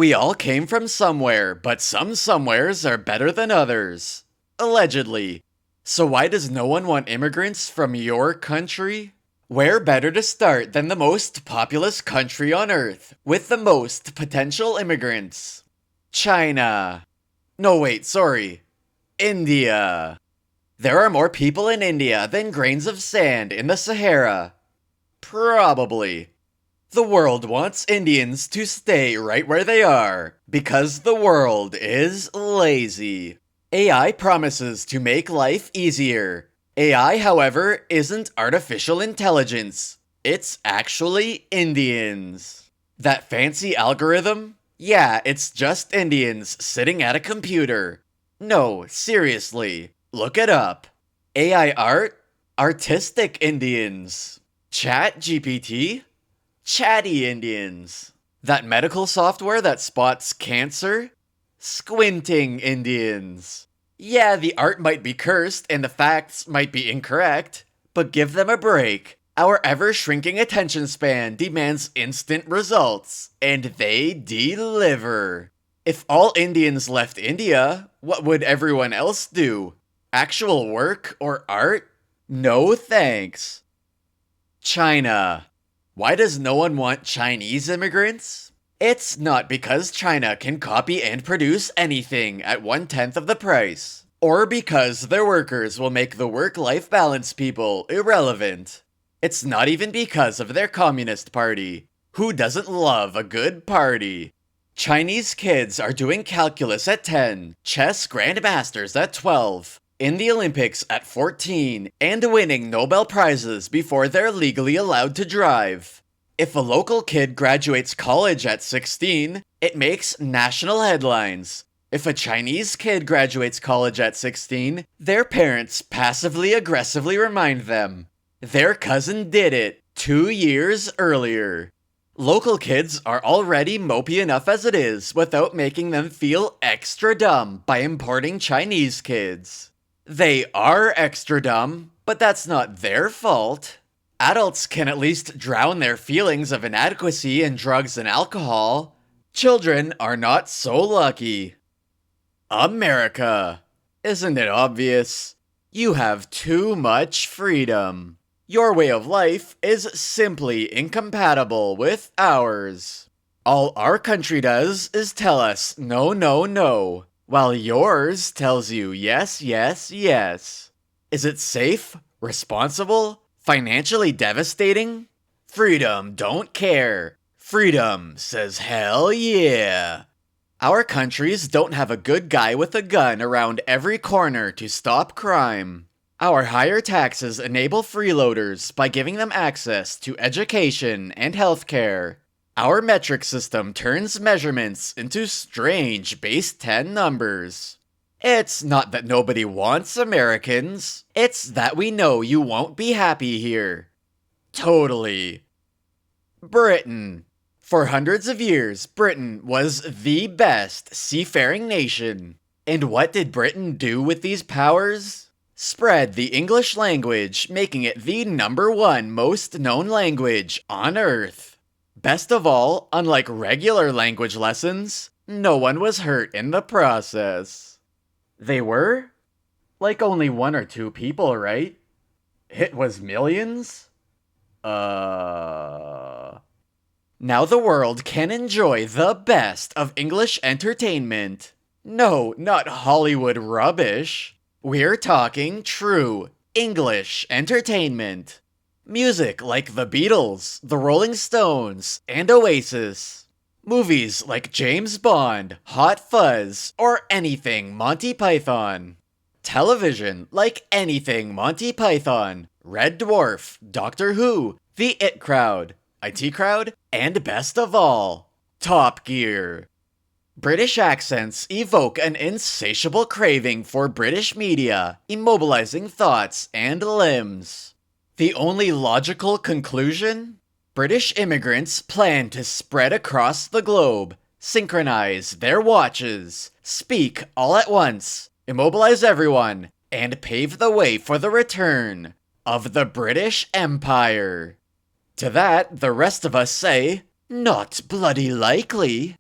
We all came from somewhere, but some somewheres are better than others. Allegedly. So why does no one want immigrants from your country? Where better to start than the most populous country on earth, with the most potential immigrants? China. No, wait, sorry. India. There are more people in India than grains of sand in the Sahara. Probably. The world wants Indians to stay right where they are, because the world is lazy. AI promises to make life easier. AI, however, isn't artificial intelligence. It's actually Indians. That fancy algorithm? Yeah, it's just Indians sitting at a computer. No, seriously, look it up. AI art? Artistic Indians. Chat GPT? Chatty Indians. That medical software that spots cancer? Squinting Indians. Yeah, the art might be cursed and the facts might be incorrect, but give them a break. Our ever shrinking attention span demands instant results, and they deliver. If all Indians left India, what would everyone else do? Actual work or art? No thanks. China. Why does no one want Chinese immigrants? It's not because China can copy and produce anything at 1/10 of the price, or because their workers will make the work-life balance people irrelevant. It's not even because of their Communist Party. Who doesn't love a good party? Chinese kids are doing calculus at 10, chess grandmasters at 12, in the Olympics at 14, and winning Nobel Prizes before they're legally allowed to drive. If a local kid graduates college at 16, it makes national headlines. If a Chinese kid graduates college at 16, their parents passively aggressively remind them their cousin did it 2 years earlier. Local kids are already mopey enough as it is without making them feel extra dumb by importing Chinese kids. They are extra dumb, but that's not their fault. Adults can at least drown their feelings of inadequacy in drugs and alcohol. Children are not so lucky. America. Isn't it obvious? You have too much freedom. Your way of life is simply incompatible with ours. All our country does is tell us no, no, no, while yours tells you yes, yes, yes. Is it safe? Responsible? Financially devastating? Freedom don't care. Freedom says hell yeah. Our countries don't have a good guy with a gun around every corner to stop crime. Our higher taxes enable freeloaders by giving them access to education and healthcare. Our metric system turns measurements into strange base 10 numbers. It's not that nobody wants Americans, it's that we know you won't be happy here. Totally. Britain. For hundreds of years, Britain was the best seafaring nation. And what did Britain do with these powers? Spread the English language, making it the #1 most known language on Earth. Best of all, unlike regular language lessons, no one was hurt in the process. They were? Like only 1 or 2 people, right? It was millions? Now the world can enjoy the best of English entertainment. No, not Hollywood rubbish. We're talking true English entertainment. Music like the Beatles, the Rolling Stones, and Oasis. Movies like James Bond, Hot Fuzz, or anything Monty Python. Television like anything Monty Python, Red Dwarf, Doctor Who, The It Crowd, IT Crowd, and best of all, Top Gear. British accents evoke an insatiable craving for British media, immobilizing thoughts and limbs. The only logical conclusion? British immigrants plan to spread across the globe, synchronize their watches, speak all at once, immobilize everyone, and pave the way for the return of the British Empire. To that, the rest of us say, not bloody likely.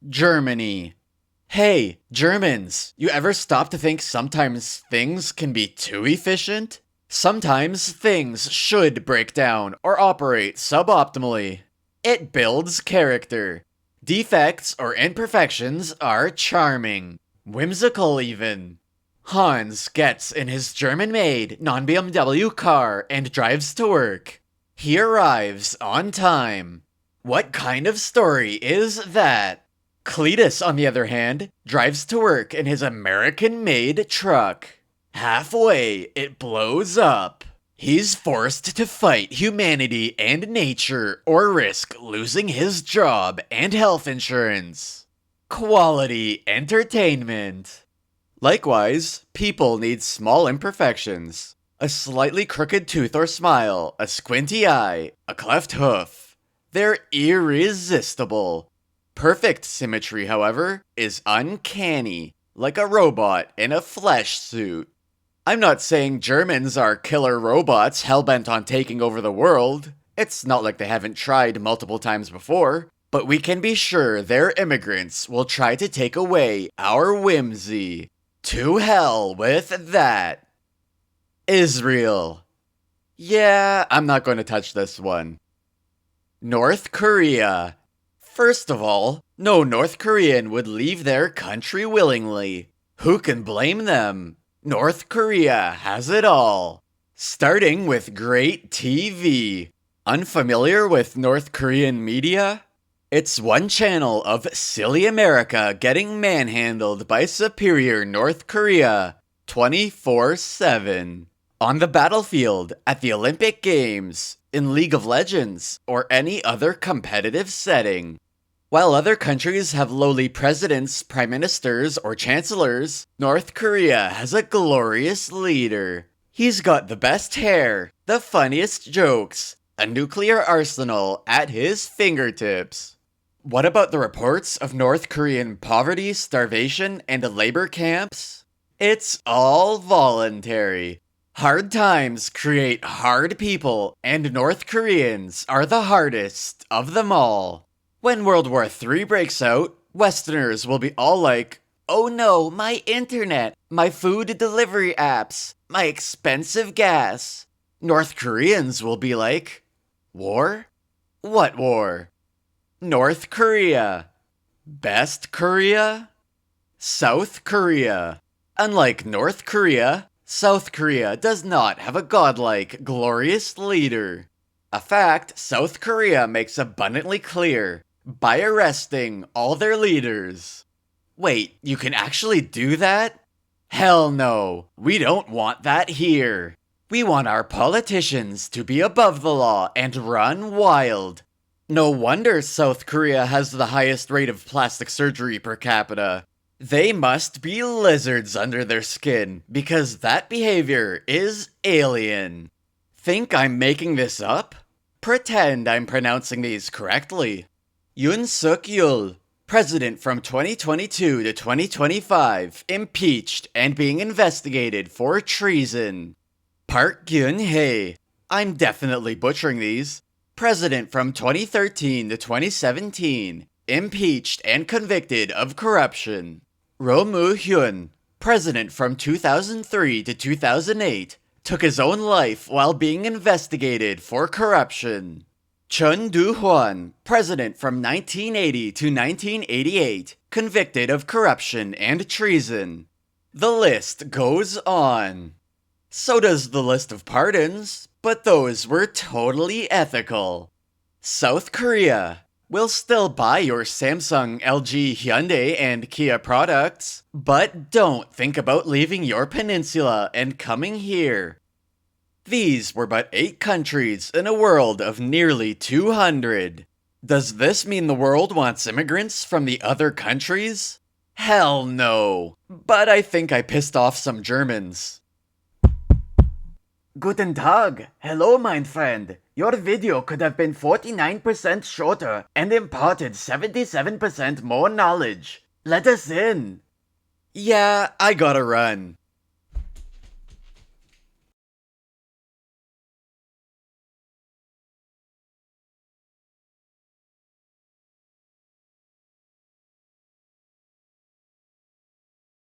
Germany. Hey, Germans, you ever stop to think sometimes things can be too efficient? Sometimes things should break down or operate suboptimally. It builds character. Defects or imperfections are charming, whimsical even. Hans gets in his German-made non-BMW car and drives to work. He arrives on time. What kind of story is that? Cletus, on the other hand, drives to work in his American-made truck. Halfway, it blows up. He's forced to fight humanity and nature or risk losing his job and health insurance. Quality entertainment. Likewise, people need small imperfections. A slightly crooked tooth or smile, a squinty eye, a cleft hoof. They're irresistible. Perfect symmetry, however, is uncanny, like a robot in a flesh suit. I'm not saying Germans are killer robots hellbent on taking over the world. It's not like they haven't tried multiple times before, but we can be sure their immigrants will try to take away our whimsy. To hell with that. Israel. Yeah, I'm not going to touch this one. North Korea. First of all, no North Korean would leave their country willingly. Who can blame them? North Korea has it all. Starting with great TV. Unfamiliar with North Korean media? It's one channel of silly America getting manhandled by superior North Korea 24/7. On the battlefield, at the Olympic Games, in League of Legends, or any other competitive setting. While other countries have lowly presidents, prime ministers, or chancellors, North Korea has a glorious leader. He's got the best hair, the funniest jokes, a nuclear arsenal at his fingertips. What about the reports of North Korean poverty, starvation, and labor camps? It's all voluntary. Hard times create hard people, and North Koreans are the hardest of them all. When World War III breaks out, Westerners will be all like, "Oh no, my internet, my food delivery apps, my expensive gas." North Koreans will be like, "War? What war? North Korea. Best Korea? South Korea." Unlike North Korea, South Korea does not have a godlike, glorious leader. A fact South Korea makes abundantly clear by arresting all their leaders. Wait, you can actually do that? Hell no, we don't want that here. We want our politicians to be above the law and run wild. No wonder South Korea has the highest rate of plastic surgery per capita. They must be lizards under their skin, because that behavior is alien. Think I'm making this up? Pretend I'm pronouncing these correctly. Yoon Suk-yeol, president from 2022 to 2025, impeached and being investigated for treason. Park Geun-hye, I'm definitely butchering these, president from 2013 to 2017, impeached and convicted of corruption. Roh Moo-hyun, president from 2003 to 2008, took his own life while being investigated for corruption. Chun Do-hwan, president from 1980 to 1988, convicted of corruption and treason. The list goes on. So does the list of pardons, but those were totally ethical. South Korea will still buy your Samsung, LG, Hyundai, and Kia products, but don't think about leaving your peninsula and coming here. These were but 8 countries in a world of nearly 200. Does this mean the world wants immigrants from the other countries? Hell no. But I think I pissed off some Germans. Guten Tag. Hello, mein friend. Your video could have been 49% shorter and imparted 77% more knowledge. Let us in. Yeah, I gotta run.